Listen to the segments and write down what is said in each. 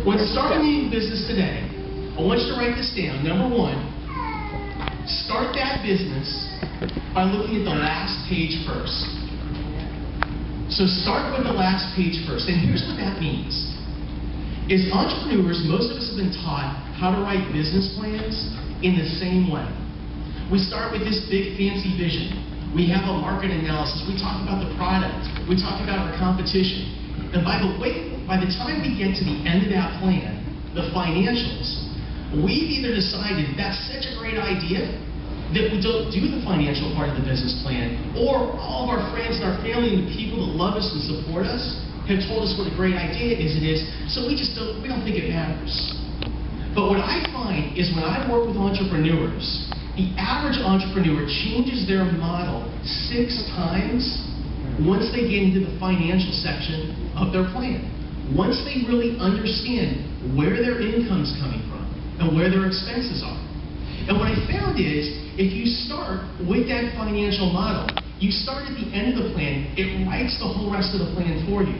When starting a new business today, I want you to write this down. Number one, start that business by looking at the last page first. So start with the last page first. And here's what that means. As entrepreneurs, most of us have been taught how to write business plans in the same way. We start with this big fancy vision. We have a market analysis. We talk about the product. We talk about our competition. And by the time we get to the end of that plan, the financials, we've either decided that's such a great idea that we don't do the financial part of the business plan, or all of our friends and our family and the people that love us and support us have told us what a great idea it is, so we don't think it matters. But what I find is when I work with entrepreneurs, the average entrepreneur changes their model 6 times once they get into the financial section of their plan. Once they really understand where their income's coming from and where their expenses are. And what I found is, if you start with that financial model, you start at the end of the plan, it writes the whole rest of the plan for you.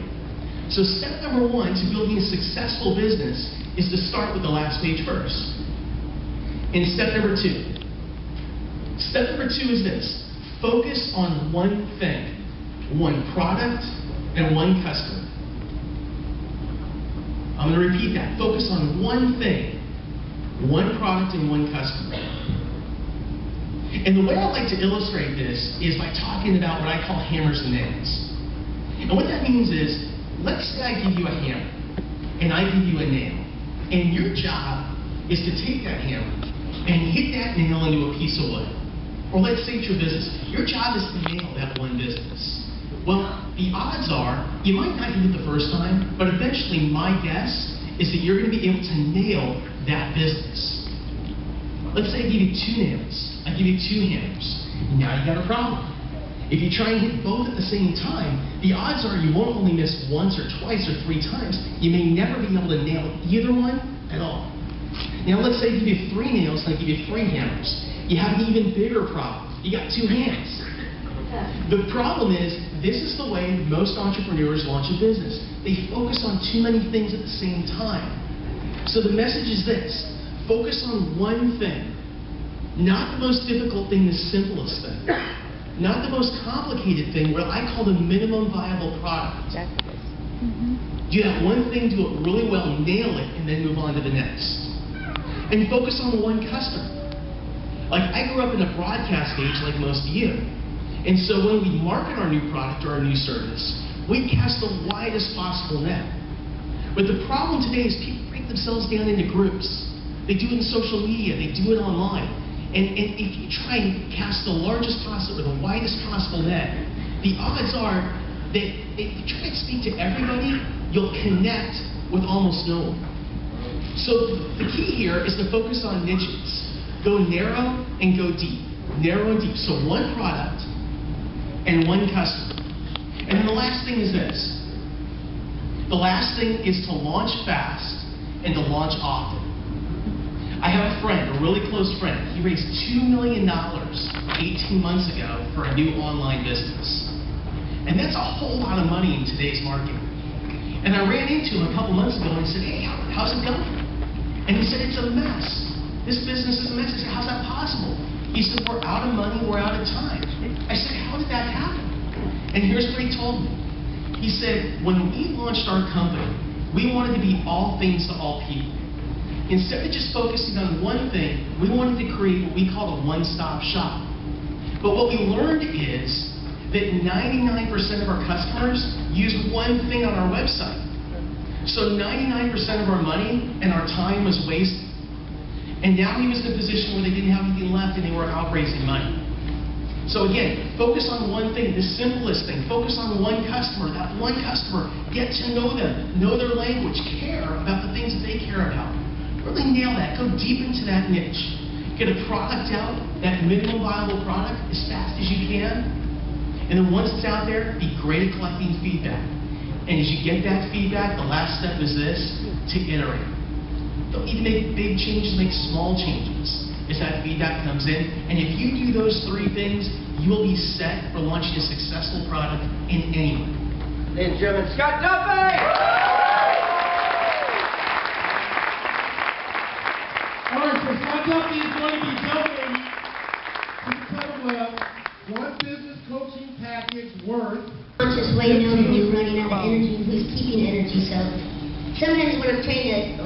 So step number one to building a successful business is to start with the last page first. And step number two. Step number two is this. Focus on one thing, one product, and one customer. I'm going to repeat that. Focus on one thing, one product, and one customer. And the way I like to illustrate this is by talking about what I call hammers and nails. And what that means is, let's say I give you a hammer, and I give you a nail. And your job is to take that hammer and hit that nail into a piece of wood. Or let's say it's your business. Your job is to nail that one business. Well, the odds are, you might not hit it the first time, but eventually my guess is that you're going to be able to nail that business. Let's say I give you 2 nails. I give you 2 hammers. Now you got a problem. If you try and hit both at the same time, the odds are you won't only miss once or twice or 3 times. You may never be able to nail either one at all. Now let's say I give you 3 nails and I give you 3 hammers. You have an even bigger problem. You got 2 hands. The problem is, this is the way most entrepreneurs launch a business. They focus on too many things at the same time. So the message is this. Focus on one thing. Not the most difficult thing, the simplest thing. Not the most complicated thing, what I call the minimum viable product. Do that one thing, do it really well, nail it, and then move on to the next. And focus on one customer. Like, I grew up in a broadcast age like most of you. And so when we market our new product or our new service, we cast the widest possible net. But the problem today is people break themselves down into groups. They do it in social media, they do it online. And if you try and cast the largest possible, or the widest possible net, the odds are that if you try to speak to everybody, you'll connect with almost no one. So the key here is to focus on niches. Go narrow and go deep. Narrow and deep. So one product and one customer. And then the last thing is this. The last thing is to launch fast and to launch often. I have a friend, a really close friend. He raised $2 million 18 months ago for a new online business. And that's a whole lot of money in today's market. And I ran into him a couple months ago and I said, hey, how's it going? And he said, it's a mess. This business is a mess. I said, how's that possible? He said, we're out of money, we're out of time. I said, how did that happen? And here's what he told me. He said, when we launched our company, we wanted to be all things to all people. Instead of just focusing on one thing, we wanted to create what we call a one-stop shop. But what we learned is that 99% of our customers use one thing on our website. So 99% of our money and our time was wasted. And now he was in a position where they didn't have anything left and they were out raising money. So again, focus on one thing, the simplest thing. Focus on one customer. That one customer, get to know them, know their language, care about the things that they care about. Really nail that. Go deep into that niche. Get a product out, that minimum viable product, as fast as you can. And then once it's out there, be great at collecting feedback. And as you get that feedback, the last step is this, to iterate. Don't need to make big changes, make small changes as that feedback comes in. And if you do those 3 things, you will be set for launching a successful product in any way. Ladies and gentlemen, Scott Duffy! Duffy is going to be jumping to the kettlewell. One business coaching package worth. Conscious way of knowing when you're running out of energy, who's keeping energy. So sometimes when I'm trying to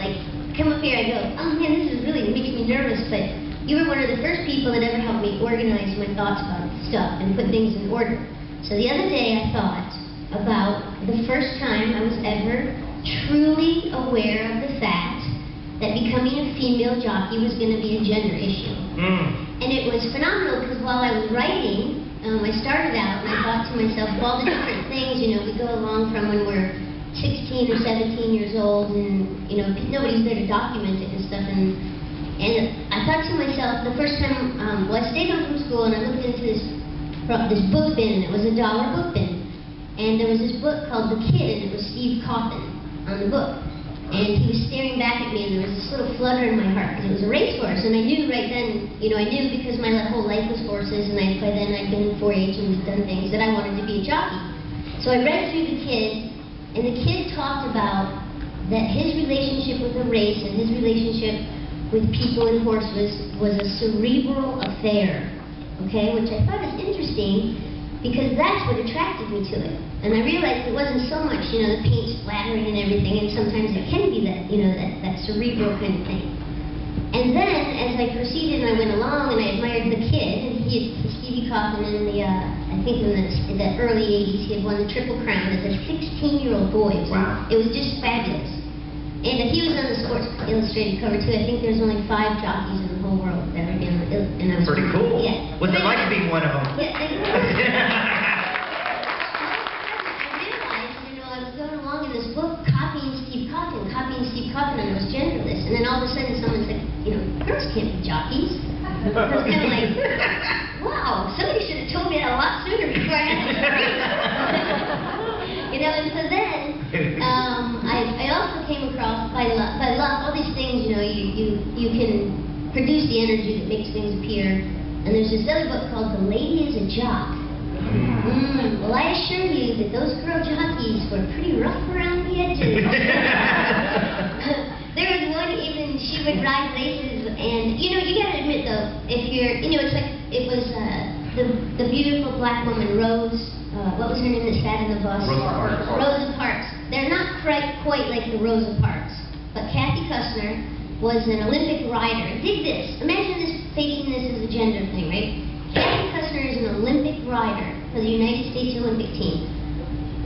come up here, I go, oh man, this is really makes me nervous. But you were one of the first people that ever helped me organize my thoughts about stuff and put things in order. So the other day I thought about the first time I was ever truly aware of the fact that becoming a female jockey was going to be a gender issue. And it was phenomenal because while I was writing, I started out and I thought to myself, all the different things, we go along from when we're 16 or 17 years old and, nobody's there to document it and stuff. And I thought to myself, the first time, I stayed home from school and I looked into this book bin, and it was $1 book bin. And there was this book called The Kid, and it was Steve Coffin on the book. And he was staring back at me, and there was this little flutter in my heart, because it was a racehorse. And I knew right then, I knew because my whole life was horses, and by then I'd been in 4-H and done things, that I wanted to be a jockey. So I read through The Kid, and The Kid talked about that his relationship with the race and his relationship with people and horses was a cerebral affair, okay? Which I thought was interesting, because that's what attracted me to it. And I realized it wasn't so much, the paint splattering and everything, and sometimes it can be that, that cerebral kind of thing. And then, as I proceeded and I went along and I admired The Kid, and Stevie Coffin in the, I think in the early 80s, he had won the Triple Crown as a 16-year-old boy. Wow. It was just fabulous. And he was on the Sports Illustrated cover too. I think there's only 5 jockeys in the whole world that are in it, and I was pretty cool. Yeah. What's it like to be one of them? Yeah. I was going along in this book, copying Steve Coffin, and it was genderless. And then all of a sudden, someone said, girls can't be jockeys. I was kind of like, wow, somebody should have told me that a lot sooner before I had to read. And so then, I also came across, by luck, all these things, you can produce the energy that makes things appear. And there's this other book called The Lady is a Jock. Well, I assure you that those girl jockeys were pretty rough around the edges. There was one, even, she would ride races, and, you gotta admit, though, if you're, it's like, it was the beautiful black woman, Rose, what was her name that sat in the bus? Rosa Parks. They're not quite like the Rosa Parks, but Kathy Kussner was an Olympic rider. Dig this. Imagine facing this as a gender thing, right? Kathy Kussner is an Olympic rider for the United States Olympic team.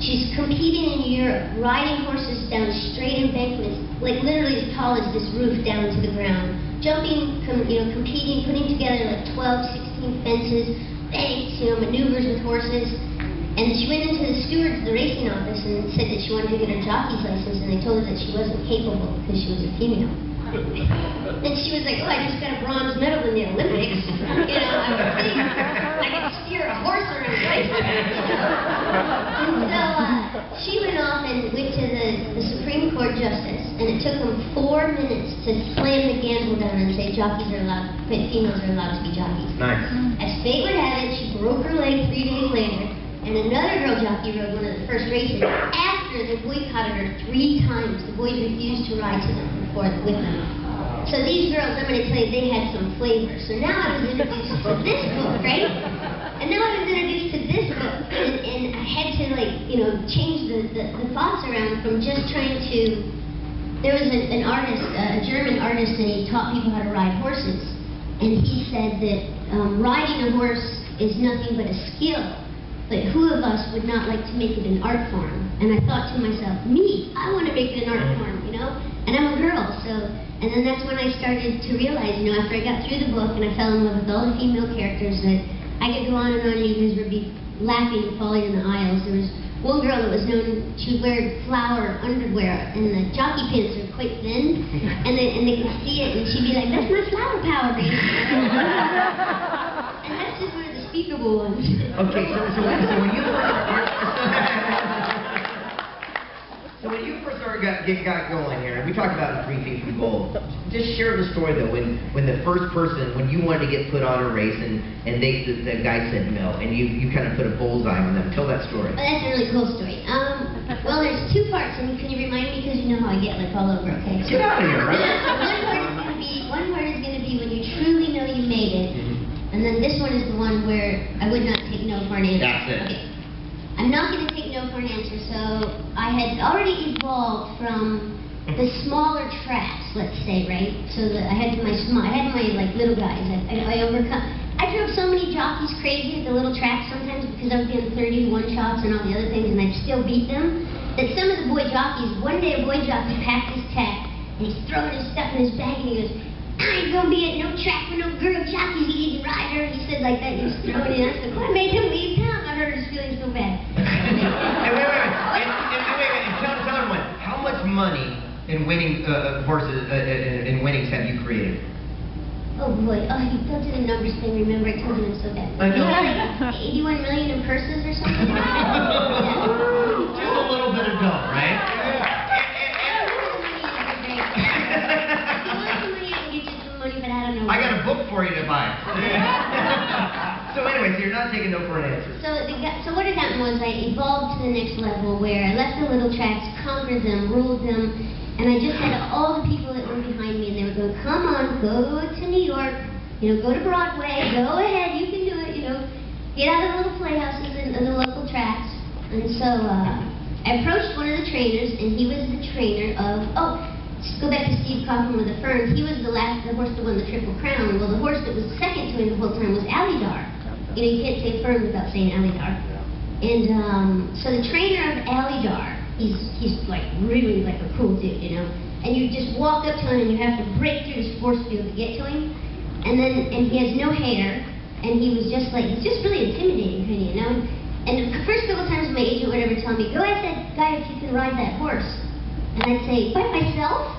She's competing in Europe, riding horses down straight embankments, like literally as tall as this roof down to the ground, jumping, competing, putting together like 12, 16 fences, banks, maneuvers with horses. And she went into the stewards of the racing office and said that she wanted to get her jockey's license, and they told her that she wasn't capable because she was a female. And she was like, oh, I just got a bronze medal in the Olympics. I could steer a horse around a racetrack. And so she went off and went to the Supreme Court justice, and it took them 4 minutes to slam the gavel down and say females are allowed to be jockeys. Nice. As fate would have it, she broke her leg 3 days later, and another girl jockey rode one of the first races after they boycotted her 3 times. The boys refused to ride to them with them. So these girls, I'm going to tell you, they had some flavor. So now I was introduced to this book, right? And now I was introduced to this book, and I had to, change the thoughts around from just trying to... There was an artist, a German artist, and he taught people how to ride horses. And he said that riding a horse is nothing but a skill. But who of us would not like to make it an art form? And I thought to myself, me, I want to make it an art form, And I'm a girl, and then that's when I started to realize, after I got through the book and I fell in love with all the female characters, that I could go on and on, and you guys would be laughing and falling in the aisles. There was one girl that was known, she would wear flower underwear, and the jockey pants are quite thin, and they could see it, and she'd be like, that's my flower power, baby. And that's just one of the speakable ones. Okay, so when you first got going here, and we talked about the 3 feet from gold. Just share the story though, when the first person, when you wanted to get put on a race, and the guy said no, and you kind of put a bullseye on them. Tell that story. Oh, that's a really cool story. Well, there's 2 parts. Can you remind me, because you know how I get all over. Okay. Get out of here, right? One part is going to be when you appreciated. And then this one is the one where I would not take no for an answer. That's it. Okay. I'm not going to take no for an answer. So I had already evolved from the smaller tracks, let's say, right? So that I had my like little guys. I drove so many jockeys crazy at the little tracks sometimes because I was getting 31 shots and all the other things, and I'd still beat them. That some of the boy jockeys, one day a boy jockey packed his tack and he's throwing his stuff in his bag and he goes, "I ain't gonna be at no track with no girl jockeys, he ain't rider." He said like that, and he was throwing it in. I said, "What made him leave town?" I hurt his feelings so bad. Hey, wait. Tell everyone, how much money in winning horses in winnings have you created? Oh boy, you don't do the numbers thing, remember I told him I'm so bad. I know. Like 81 million in purses or something? Just a little bit of dough, right? I got a book for you to buy. So anyway, so you're not taking no for an answer. So what had happened was I evolved to the next level where I left the little tracks, conquered them, ruled them, and I just had all the people that were behind me, and they were going, "Come on, go to New York, go to Broadway, go ahead, you can do it, get out of the little playhouses and the local tracks." And so I approached one of the trainers, and he was the trainer of, go back to Steve Kaufman with the Ferns. He was the horse that won the Triple Crown. Well, the horse that was second to him the whole time was Alidar. You can't say Fern without saying Alidar. And so the trainer of Alidar, he's like really like a cool dude, And you just walk up to him and you have to break through his force field to get to him. And he has no hair, and he's just really intimidating, And the first couple times my agent would ever tell me, "Go ask that guy if you can ride that horse." And I'd say, "By myself?"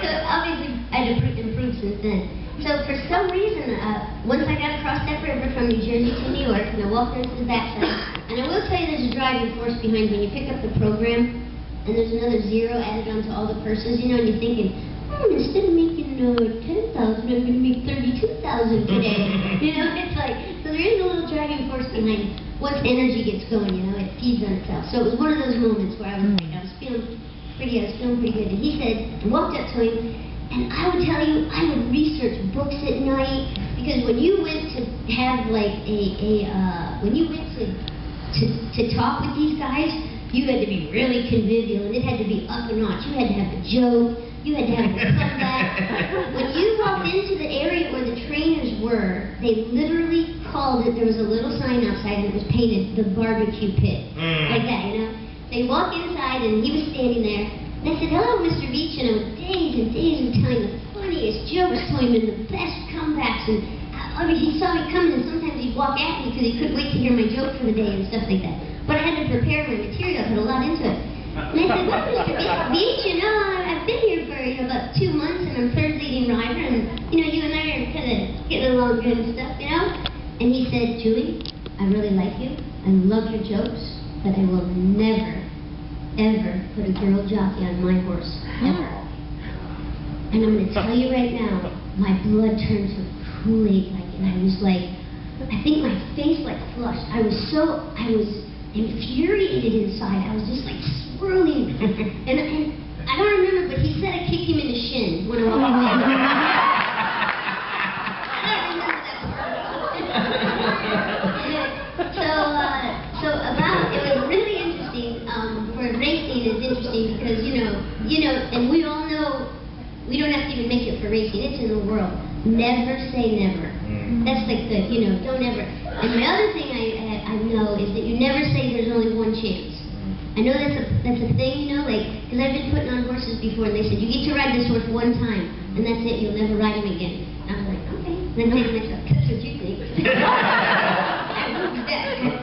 So obviously I'd improved since then. So for some reason, once I got across that river from New Jersey to New York, and I walked into the backside, and I will tell you there's a driving force behind when you pick up the program, and there's another zero added onto all the purses, and you're thinking, instead of making 10,000, I'm going to make 32,000 today. It's like, so there is a little driving force behind. Once energy gets going, it feeds on itself. So it was one of those moments where I was feeling pretty good. And he said, I walked up to him, and I would tell you, I would research books at night, because when you went to have like when you went to talk with these guys, you had to be really convivial, and it had to be up a notch. You had to have a joke. You had to have a comeback. When you walked into the area where the trainers were, they literally called it, there was a little sign outside and it was painted, "The Barbecue Pit." Like that, They walk inside and he was standing there. And I said, "Hello, Mr. Beach," and I was days and days of telling the funniest jokes to him and the best comebacks. And he saw me coming, and sometimes he'd walk at me because he couldn't wait to hear my joke for the day and stuff like that. But I had to prepare my material, put a lot into it. And I said, "Well, Mr. Beach, I've been here for about 2 months, and I'm third leading rider, and you and I are kind of getting along good and stuff, And he said, "Julie, I really like you. I love your jokes, but I will never, ever put a girl jockey on my horse, ever." And I'm going to tell you right now, my blood turned to Kool-Aid, and I was like, I think my face flushed. I was infuriated inside. I was just swirling. And I don't remember, but he said I kicked him in the shin when I walked away. I don't remember that part. It was really interesting. For racing, it's interesting because, and we all know, we don't have to even make it for racing. It's in the world. Never say never. That's don't ever. And the other thing I know is that you never say there's only one chance. I know that's a thing, because I've been putting on horses before, and they said, "You get to ride this horse one time, and that's it, you'll never ride him again." And I was like, "Okay." And then I think to myself, "That's what you think."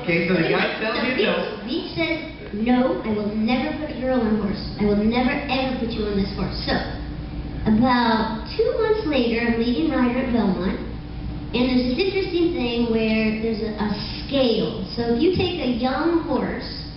Okay, so the guy tells you no. Beach says, "No, I will never put a girl on a horse. I will never, ever put you on this horse." So, about 2 months later, I'm leading rider at Belmont, and there's this interesting thing where there's a scale. So if you take a young horse,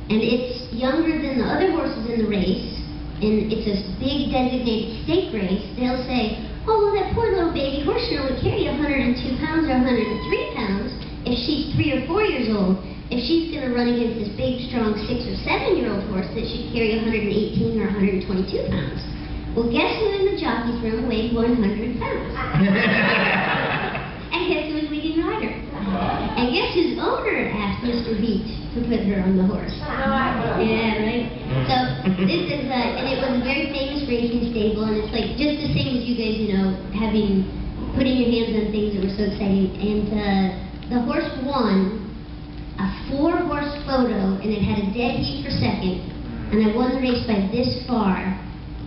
and it's younger than the other horses in the race, and it's a big designated stake race, they'll say, "Oh, well, that poor little baby horse should only carry 102 pounds or 103 pounds if she's 3 or 4 years old. If she's going to run against this big, strong 6 or 7-year-old horse, that should carry 118 or 122 pounds." Well, guess who in the jockey's room weighed 100 pounds? And guess who was leading rider? And guess whose owner asked Mr. Beach to put her on the horse? Yeah, right? So, this is, and it was a very famous racing stable, and it's like just the same as you guys, you know, putting your hands on things that were so exciting. And the horse won a 4-horse photo, and it had a dead heat for second, and I won the race by this far.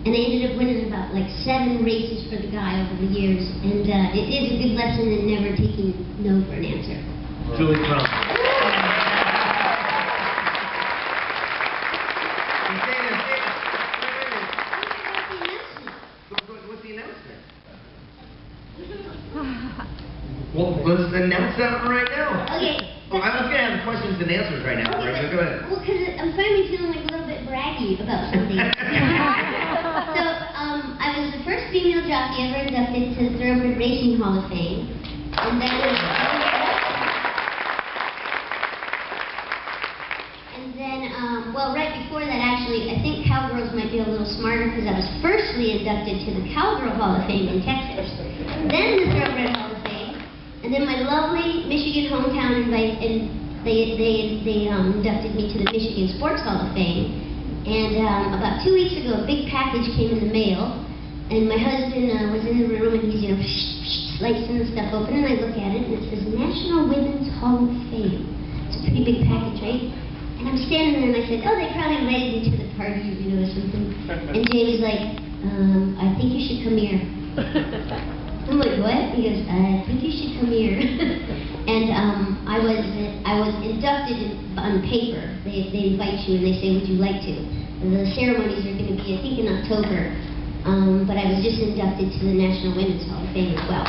And I ended up winning about like 7 races for the guy over the years. And it is a good lesson in never taking no for an answer. Julie Krone. What's the announcement? Well, let's announce that right now. Okay. Oh, I was going to have questions and answers right now. Okay, Right, go ahead. well, because I'm finally feeling like a little bit braggy about something. So, I was the first female jockey ever inducted to the Thoroughbred Racing Hall of Fame. And then, well, right before that, actually, I think cowgirls might be a little smarter because I was firstly inducted to the Cowgirl Hall of Fame in Texas, then the Thoroughbred Hall of Fame, and then my lovely Michigan hometown they inducted me to the Michigan Sports Hall of Fame. And about 2 weeks ago, a big package came in the mail, and my husband was in the room, and he's, you know, slicing the stuff open, and I look at it, and it says National Women's Hall of Fame. It's a pretty big package, right? And I'm standing there, and I said, oh, they probably invited me to the party, you know, or something. And Jamie's like, I think you should come here. I'm like, what? He goes, I think you should come here. And I was inducted on paper. They invite you and they say, would you like to? The ceremonies are going to be, I think, in October. But I was just inducted to the National Women's Hall of Fame as well.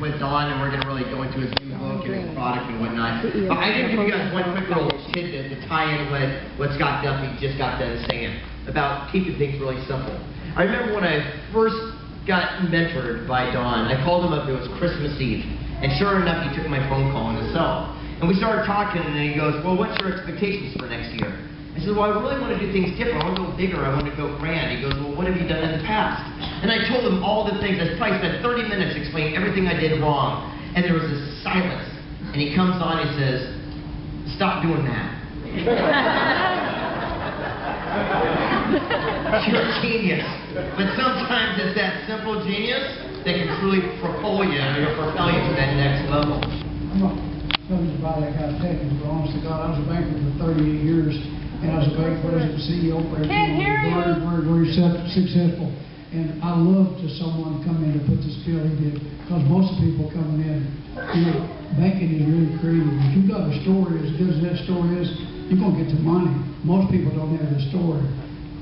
With Don, and we're going to really go into his new book and his product and whatnot. But I did give you guys one quick little tidbit to tie in with what Scott Duffy just got done saying about keeping things really simple. I remember when I first got mentored by Don, I called him up, it was Christmas Eve, and sure enough, he took my phone call on his cell. And we started talking, and he goes, well, what's your expectations for next year? I said, well, I really want to do things different. I want to go bigger. I want to go grand. He goes, well, what have you done in the past? And I told him all the things. I probably spent 30 minutes explaining everything I did wrong. And there was this silence. And he comes on and he says, stop doing that. You're a genius. But sometimes it's that simple genius that can truly propel you to that next level. I'm not telling you about that kind of technique, but honest to God, I was a banker for 38 years. And I was a bank president, CEO for very successful. And I love to someone come in and put the skill he did, because most of the people coming in, you know, banking is really creative. If you've got a story as good as that story is, you're going to get the money. Most people don't have the story.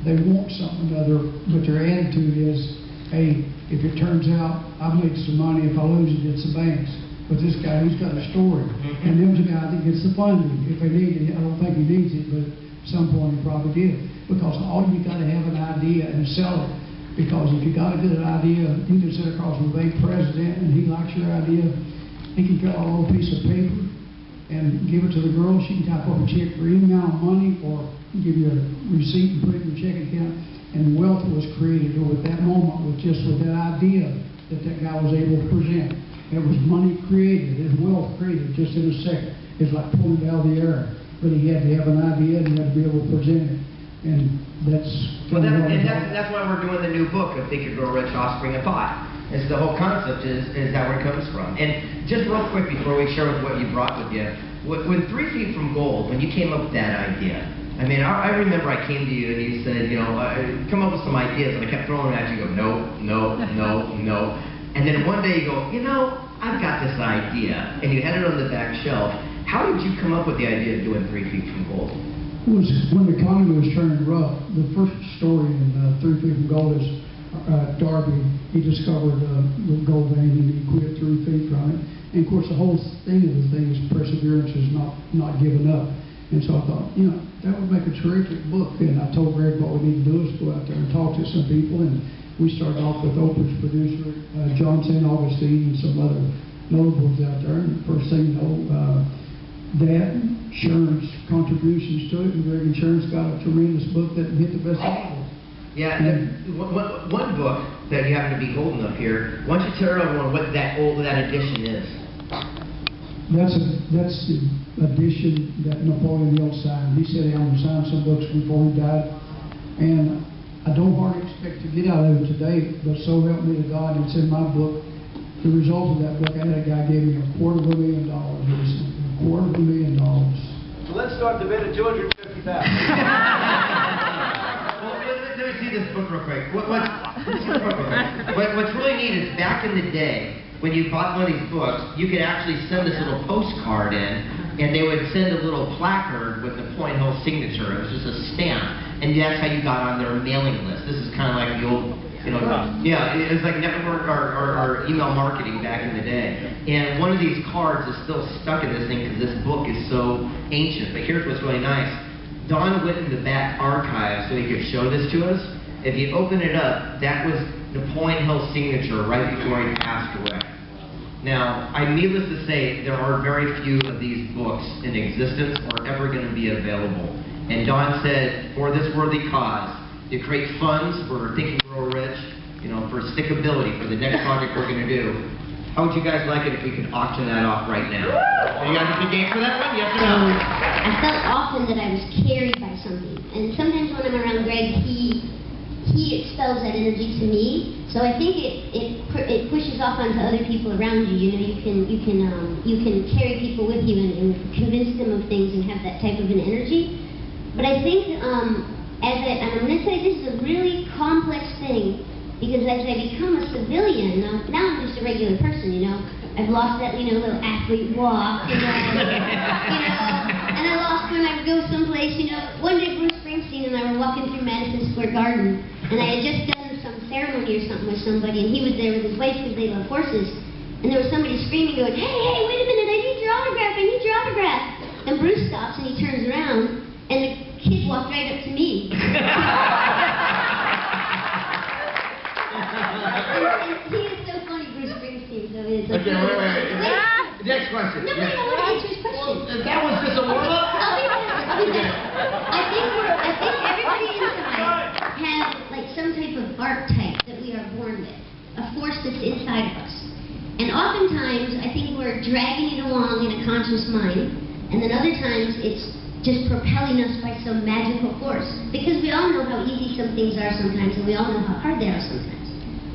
They want something other, but their attitude is, hey, if it turns out I make some money, if I lose it, it's the banks. But this guy, he's got a story. And there's a guy that gets the funding. If they need it, I don't think he needs it, but at some point he probably did. Because all you got to have an idea and sell it. Because if you got a good idea, you can sit across with a bank president and he likes your idea. He can fill out a little piece of paper and give it to the girl. She can type up a check for any amount of money or give you a receipt and put it in your checking account. And wealth was created with that moment, with that idea that guy was able to present. It was money created, it was wealth created just in a second. It's like pulling it out of the air. But he had to have an idea and he had to be able to present it. And that's why we're doing the new book of Think and Grow Rich, Offspring of Thought. It's the whole concept is that where it comes from. And just real quick before we share with what you brought with you, when 3 Feet from Gold, when you came up with that idea, I mean, I remember I came to you and you said, you know, come up with some ideas, and I kept throwing them at you. You go, no. And then one day you go, you know, I've got this idea, and you had it on the back shelf. How did you come up with the idea of doing 3 Feet from Gold? It was when the economy was turning rough. The first story in 3 Feet from Gold is Darby. He discovered the gold vein and he quit 3 feet from it. And of course, the whole thing of the thing is perseverance, is not giving up. And so I thought, you know, that would make a terrific book. And I told Greg what we need to do is go out there and talk to to some people, and we started off with Oprah's producer, John St. Augustine, and some other notables out there. And first thing you know, that Sharon's contributions to it, and Greg and Sharon's got a tremendous book that hit the best sellers. Yeah, one book that you happen to be holding up here. Why don't you tell everyone what that edition is? That's the edition that Napoleon Hill signed. He said he only signed some books before he died, and I don't hardly expect to get out of it today, but so help me to God, it's in my book. The result of that book, I had a guy gave me $250,000 recently. $250,000. So let's start the bid at $250,000. Well, let me see this book real quick. What's really neat is back in the day, when you bought one of these books, you could actually send this little postcard in, and they would send a little placard with Napoleon Hill's signature. It was just a stamp, and that's how you got on their mailing list. This is kind of like the old, yeah, it was like network or email marketing back in the day. And one of these cards is still stuck in this thing because this book is so ancient. But here's what's really nice. Don went in the back archive so he could show this to us. If you open it up, that was Napoleon Hill's signature right before he passed away. Now, needless to say, there are very few of these books in existence or ever going to be available. And Don said, for this worthy cause, to create funds for Think and Grow Rich, for stickability for the next project we're going to do. How would you guys like it if we could auction that off right now? Are you guys a game for that one? Yes or no? I felt often that I was carried by something, and sometimes when I'm around Greg, he expels that energy to me. So I think it pushes off onto other people around you. You can carry people with you and convince them of things and have that type of an energy. But I think and I'm going to say this is a really complex thing, because as I become a civilian, now I'm just a regular person. I've lost that little athlete walk, and I lost when I would go someplace. One day Bruce Springsteen and I were walking through Madison Square Garden, and I had just done some ceremony or something with somebody, and he was there with his wife because they love horses, and there was somebody screaming, going, "Hey, wait a minute, I need your autograph, I need your autograph." And Bruce stops and he turns around, and the kid walked right up to me. He is so funny, Bruce Springsteen, so it's Okay, wait. Next question. No, I want to answer his question. Well, that was just a warm-up? I'll be back. I think everybody inside has some type of archetype that we are born with, a force that's inside of us. And oftentimes, I think we're dragging it along in a conscious mind, and then other times it's just propelling us by some magical force. Because we all know how easy some things are sometimes, and we all know how hard they are sometimes.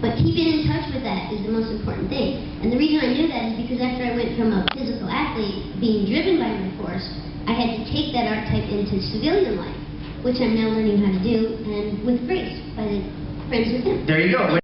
But keeping in touch with that is the most important thing. And the reason I knew that is because after I went from a physical athlete being driven by my force, I had to take that archetype into civilian life, which I'm now learning how to do, and with grace, by the friends with him. There you go.